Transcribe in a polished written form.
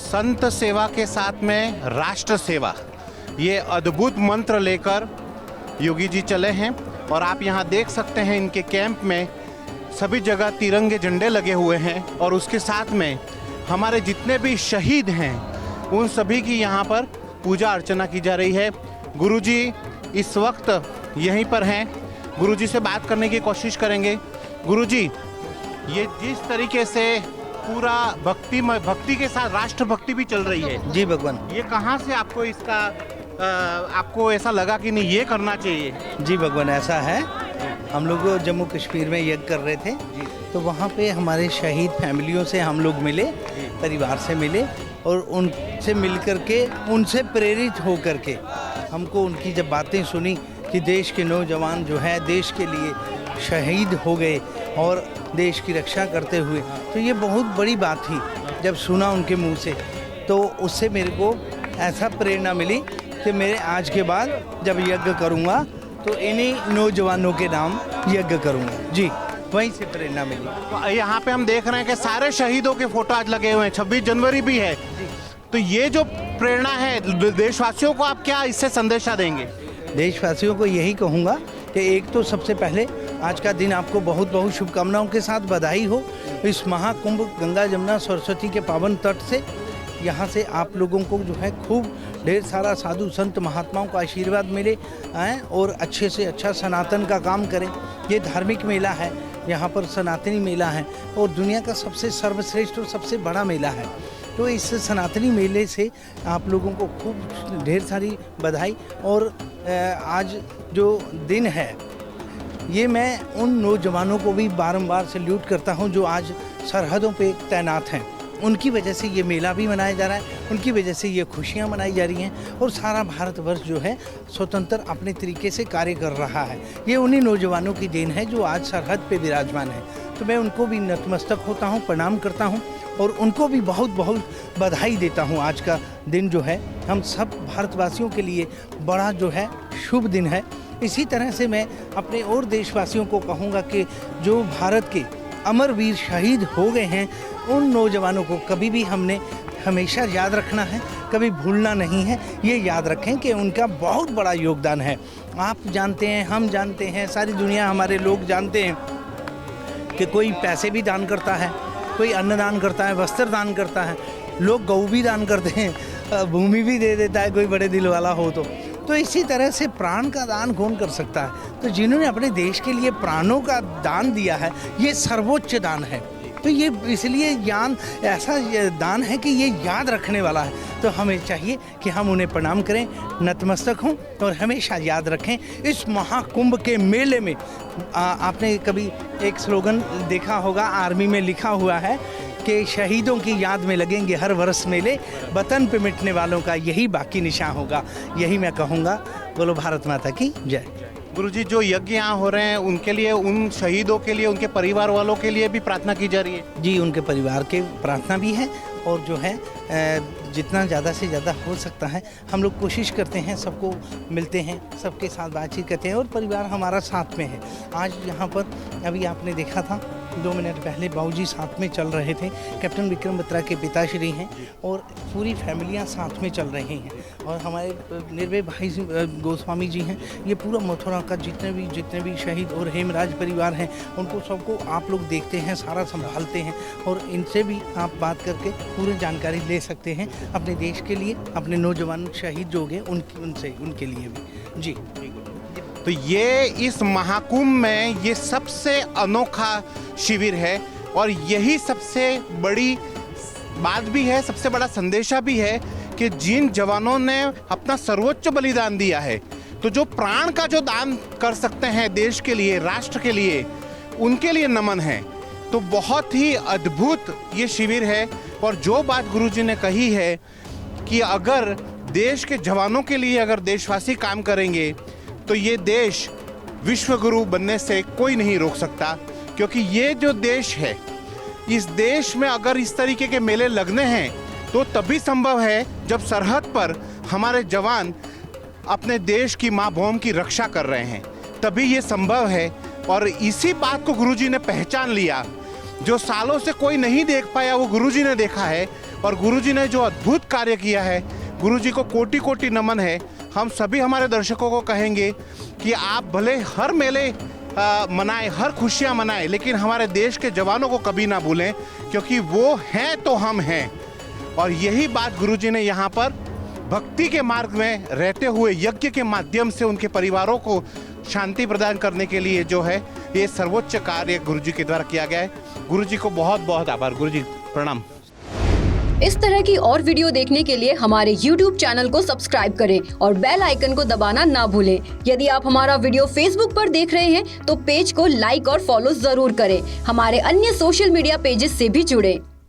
संत सेवा के साथ में राष्ट्र सेवा, ये अद्भुत मंत्र लेकर योगी जी चले हैं। और आप यहाँ देख सकते हैं इनके कैंप में सभी जगह तिरंगे झंडे लगे हुए हैं और उसके साथ में हमारे जितने भी शहीद हैं उन सभी की यहाँ पर पूजा अर्चना की जा रही है। गुरुजी इस वक्त यहीं पर हैं, गुरुजी से बात करने की कोशिश करेंगे। गुरुजी, ये जिस तरीके से पूरा भक्ति के साथ राष्ट्रभक्ति भी चल रही है, जी भगवान, ये कहाँ से आपको इसका आपको ऐसा लगा कि नहीं ये करना चाहिए? जी भगवान, ऐसा है, हम लोग जम्मू कश्मीर में यज्ञ कर रहे थे तो वहाँ पे हमारे शहीद फैमिलियों से हम लोग मिले, परिवार से मिले और उनसे मिल कर के उनसे प्रेरित हो कर के हमको उनकी जब बातें सुनी कि देश के नौजवान जो है देश के लिए शहीद हो गए और देश की रक्षा करते हुए, तो ये बहुत बड़ी बात थी। जब सुना उनके मुंह से तो उससे मेरे को ऐसा प्रेरणा मिली कि मेरे आज के बाद जब यज्ञ करूँगा तो इन्हीं नौजवानों के नाम यज्ञ करूँगा। जी, वहीं से प्रेरणा मिली। तो यहाँ पे हम देख रहे हैं कि सारे शहीदों के फोटो आज लगे हुए हैं, 26 जनवरी भी है। तो ये जो प्रेरणा है देशवासियों को, आप क्या इससे संदेशा देंगे? देशवासियों को यही कहूँगा कि एक तो सबसे पहले आज का दिन आपको बहुत बहुत शुभकामनाओं के साथ बधाई हो। इस महाकुंभ गंगा जमुना सरस्वती के पावन तट से यहाँ से आप लोगों को जो है खूब ढेर सारा साधु संत महात्माओं का आशीर्वाद मिले और अच्छे से अच्छा सनातन का काम करें। ये धार्मिक मेला है, यहाँ पर सनातनी मेला है और दुनिया का सबसे सर्वश्रेष्ठ और सबसे बड़ा मेला है। तो इस सनातनी मेले से आप लोगों को खूब ढेर सारी बधाई। और आज जो दिन है ये मैं उन नौजवानों को भी बारंबार सैल्यूट करता हूं जो आज सरहदों पे तैनात हैं। उनकी वजह से ये मेला भी मनाया जा रहा है, उनकी वजह से ये खुशियां मनाई जा रही हैं और सारा भारतवर्ष जो है स्वतंत्र अपने तरीके से कार्य कर रहा है। ये उन्हीं नौजवानों की देन है जो आज सरहद पे विराजमान है। तो मैं उनको भी नतमस्तक होता हूँ, प्रणाम करता हूँ और उनको भी बहुत बहुत बधाई देता हूँ। आज का दिन जो है हम सब भारतवासियों के लिए बड़ा जो है शुभ दिन है। इसी तरह से मैं अपने और देशवासियों को कहूँगा कि जो भारत के अमरवीर शहीद हो गए हैं उन नौजवानों को कभी भी हमने हमेशा याद रखना है, कभी भूलना नहीं है। ये याद रखें कि उनका बहुत बड़ा योगदान है। आप जानते हैं, हम जानते हैं, सारी दुनिया हमारे लोग जानते हैं कि कोई पैसे भी दान करता है, कोई अन्न दान करता है, वस्त्र दान करता है, लोग गौ भी दान करते हैं, भूमि भी दे देता है कोई बड़े दिल वाला हो तो इसी तरह से प्राण का दान कौन कर सकता है? तो जिन्होंने अपने देश के लिए प्राणों का दान दिया है ये सर्वोच्च दान है। तो ये इसलिए ज्ञान ऐसा दान है कि ये याद रखने वाला है। तो हमें चाहिए कि हम उन्हें प्रणाम करें, नतमस्तक हों और हमेशा याद रखें। इस महाकुंभ के मेले में आपने कभी एक स्लोगन देखा होगा, आर्मी में लिखा हुआ है कि शहीदों की याद में लगेंगे हर वर्ष मेले, वतन पे मिटने वालों का यही बाकी निशान होगा। यही मैं कहूँगा। बोलो भारत माता की जय। गुरुजी, जो यज्ञ यहाँ हो रहे हैं उनके लिए, उन शहीदों के लिए, उनके परिवार वालों के लिए भी प्रार्थना की जा रही है? जी, उनके परिवार के प्रार्थना भी है और जो है जितना ज़्यादा से ज़्यादा हो सकता है हम लोग कोशिश करते हैं, सबको मिलते हैं, सबके साथ बातचीत करते हैं और परिवार हमारा साथ में है। आज यहाँ पर अभी आपने देखा था 2 मिनट पहले बाबूजी साथ में चल रहे थे, कैप्टन विक्रम बत्रा के पिताश्री हैं और पूरी फैमिलियाँ साथ में चल रही हैं और हमारे निर्भय भाई गोस्वामी जी हैं। ये पूरा मथुरा का जितने भी शहीद और हेमराज परिवार हैं उनको सबको आप लोग देखते हैं, सारा संभालते हैं और इनसे भी आप बात करके पूरी जानकारी ले सकते हैं अपने देश के लिए, अपने नौजवान शहीद जो गए उनके लिए भी। जी, तो ये इस महाकुंभ में ये सबसे अनोखा शिविर है और यही सबसे बड़ी बात भी है, सबसे बड़ा संदेशा भी है कि जिन जवानों ने अपना सर्वोच्च बलिदान दिया है, तो जो प्राण का जो दान कर सकते हैं देश के लिए, राष्ट्र के लिए, उनके लिए नमन है। तो बहुत ही अद्भुत ये शिविर है। और जो बात गुरुजी ने कही है कि अगर देश के जवानों के लिए अगर देशवासी काम करेंगे तो ये देश विश्व गुरु बनने से कोई नहीं रोक सकता। क्योंकि ये जो देश है, इस देश में अगर इस तरीके के मेले लगने हैं तो तभी संभव है जब सरहद पर हमारे जवान अपने देश की माँ भूमि की रक्षा कर रहे हैं, तभी ये संभव है। और इसी बात को गुरुजी ने पहचान लिया, जो सालों से कोई नहीं देख पाया वो गुरुजी ने देखा है और गुरुजी ने जो अद्भुत कार्य किया है, गुरुजी को कोटि कोटि नमन है। हम सभी हमारे दर्शकों को कहेंगे कि आप भले हर मेले मनाएं, हर खुशियां मनाएं, लेकिन हमारे देश के जवानों को कभी ना भूलें, क्योंकि वो हैं तो हम हैं। और यही बात गुरुजी ने यहाँ पर भक्ति के मार्ग में रहते हुए यज्ञ के माध्यम से उनके परिवारों को शांति प्रदान करने के लिए जो है ये सर्वोच्च कार्य गुरुजी के द्वारा किया गया है। गुरुजी को बहुत बहुत आभार। गुरुजी प्रणाम। इस तरह की और वीडियो देखने के लिए हमारे YouTube चैनल को सब्सक्राइब करें और बेल आइकन को दबाना ना भूलें। यदि आप हमारा वीडियो Facebook पर देख रहे हैं तो पेज को लाइक और फॉलो जरूर करें। हमारे अन्य सोशल मीडिया पेजेस से भी जुड़ें।